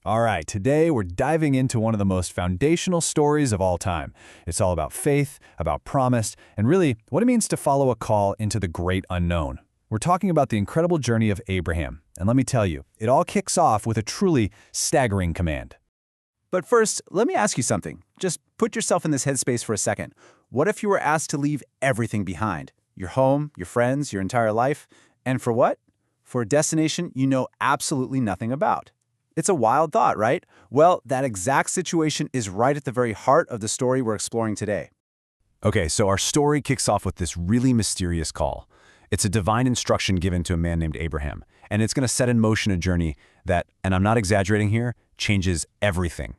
All right, today we're diving into one of the most foundational stories of all time. It's all about faith, about promise, and really what it means to follow a call into the great unknown. We're talking about the incredible journey of Abraham, and let me tell you, it all kicks off with a truly staggering command. But first, let me ask you something. Just put yourself in this headspace for a second. What if you were asked to leave everything behind? Your home, your friends, your entire life? And for what? For a destination you know absolutely nothing about. It's a wild thought, right? Well, that exact situation is right at the very heart of the story we're exploring today. Okay, so our story kicks off with this really mysterious call. It's a divine instruction given to a man named Abraham, and it's going to set in motion a journey that, and I'm not exaggerating here, changes everything.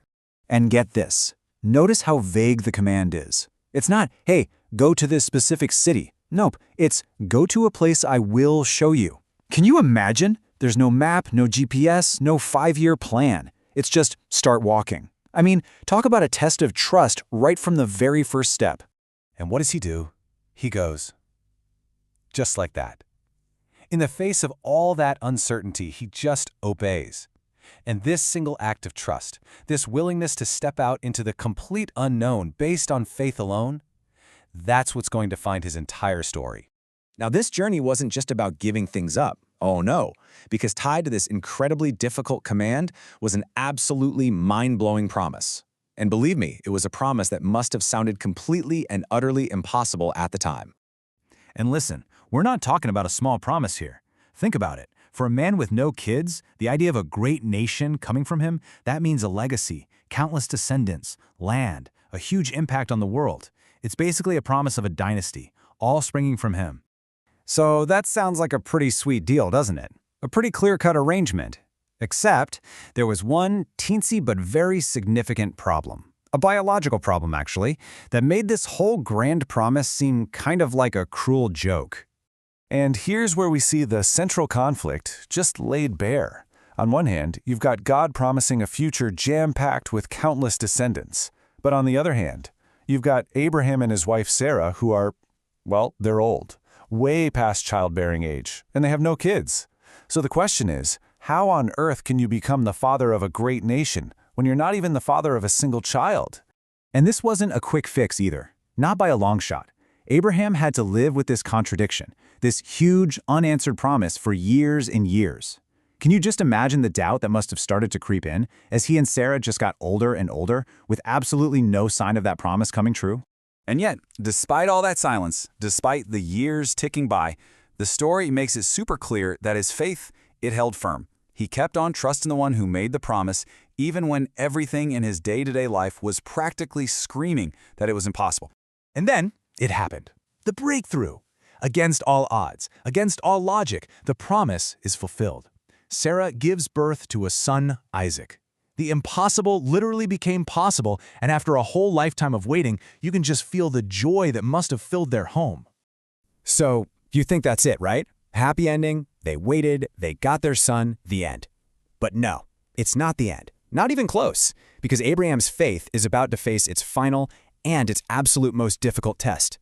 And get this. Notice how vague the command is. It's not, hey, go to this specific city. Nope, it's go to a place I will show you. Can you imagine? There's no map, no GPS, no 5-year plan. It's just start walking. I mean, talk about a test of trust right from the very first step. And what does he do? He goes. Just like that. In the face of all that uncertainty, he just obeys. And this single act of trust, this willingness to step out into the complete unknown based on faith alone, that's what's going to define his entire story. Now, this journey wasn't just about giving things up. Oh no, because tied to this incredibly difficult command was an absolutely mind-blowing promise. And believe me, it was a promise that must have sounded completely and utterly impossible at the time. And listen, we're not talking about a small promise here. Think about it. For a man with no kids, the idea of a great nation coming from him, that means a legacy, countless descendants, land, a huge impact on the world. It's basically a promise of a dynasty, all springing from him. So that sounds like a pretty sweet deal, doesn't it? A pretty clear-cut arrangement. Except there was one teensy but very significant problem. A biological problem, actually, that made this whole grand promise seem kind of like a cruel joke. And here's where we see the central conflict just laid bare. On one hand, you've got God promising a future jam-packed with countless descendants. But on the other hand, you've got Abraham and his wife Sarah who are, well, they're old, way past childbearing age, and they have no kids. So the question is, how on earth can you become the father of a great nation when you're not even the father of a single child? And this wasn't a quick fix either, not by a long shot. Abraham had to live with this contradiction, this huge unanswered promise for years and years. Can you just imagine the doubt that must have started to creep in as he and Sarah just got older and older with absolutely no sign of that promise coming true? And yet, despite all that silence, despite the years ticking by, the story makes it super clear that his faith, it held firm. He kept on trusting the one who made the promise, even when everything in his day-to-day life was practically screaming that it was impossible. And then, it happened. The breakthrough. Against all odds, against all logic, the promise is fulfilled. Sarah gives birth to a son, Isaac. The impossible literally became possible, and after a whole lifetime of waiting, you can just feel the joy that must have filled their home. So, you think that's it, right? Happy ending, they waited, they got their son, the end. But no, it's not the end. Not even close, because Abraham's faith is about to face its final and its absolute most difficult test.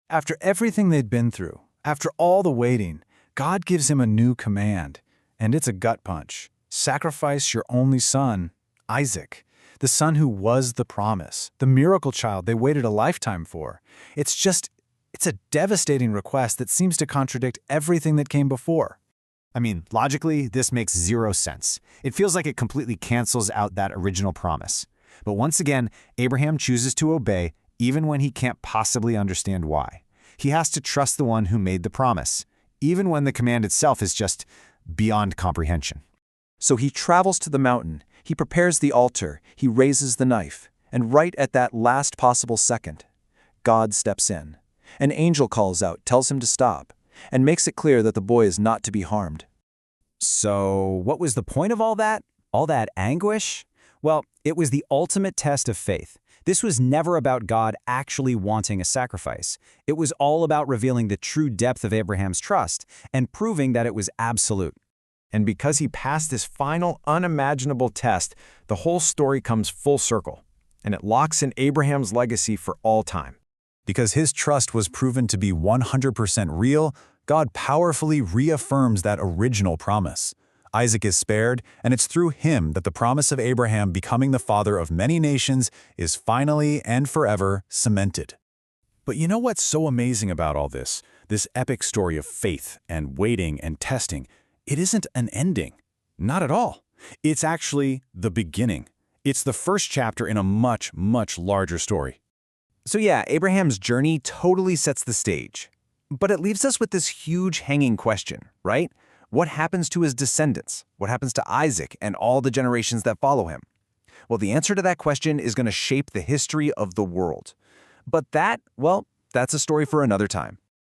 After everything they'd been through, after all the waiting, God gives him a new command, and it's a gut punch. Sacrifice your only son, Isaac, the son who was the promise, the miracle child they waited a lifetime for. It's a devastating request that seems to contradict everything that came before. I mean, logically, this makes zero sense. It feels like it completely cancels out that original promise. But once again, Abraham chooses to obey even when he can't possibly understand why. He has to trust the one who made the promise, even when the command itself is just beyond comprehension. So he travels to the mountain, he prepares the altar, he raises the knife, and right at that last possible second, God steps in. An angel calls out, tells him to stop, and makes it clear that the boy is not to be harmed. So, what was the point of all that? All that anguish? Well, it was the ultimate test of faith. This was never about God actually wanting a sacrifice. It was all about revealing the true depth of Abraham's trust and proving that it was absolute. And because he passed this final, unimaginable test, the whole story comes full circle, and it locks in Abraham's legacy for all time. Because his trust was proven to be 100% real, God powerfully reaffirms that original promise. Isaac is spared, and it's through him that the promise of Abraham becoming the father of many nations is finally and forever cemented. But you know what's so amazing about all this? This epic story of faith and waiting and testing. It isn't an ending. Not at all. It's actually the beginning. It's the first chapter in a much, much larger story. So yeah, Abraham's journey totally sets the stage. But it leaves us with this huge hanging question, right? What happens to his descendants? What happens to Isaac and all the generations that follow him? Well, the answer to that question is going to shape the history of the world. But that, well, that's a story for another time.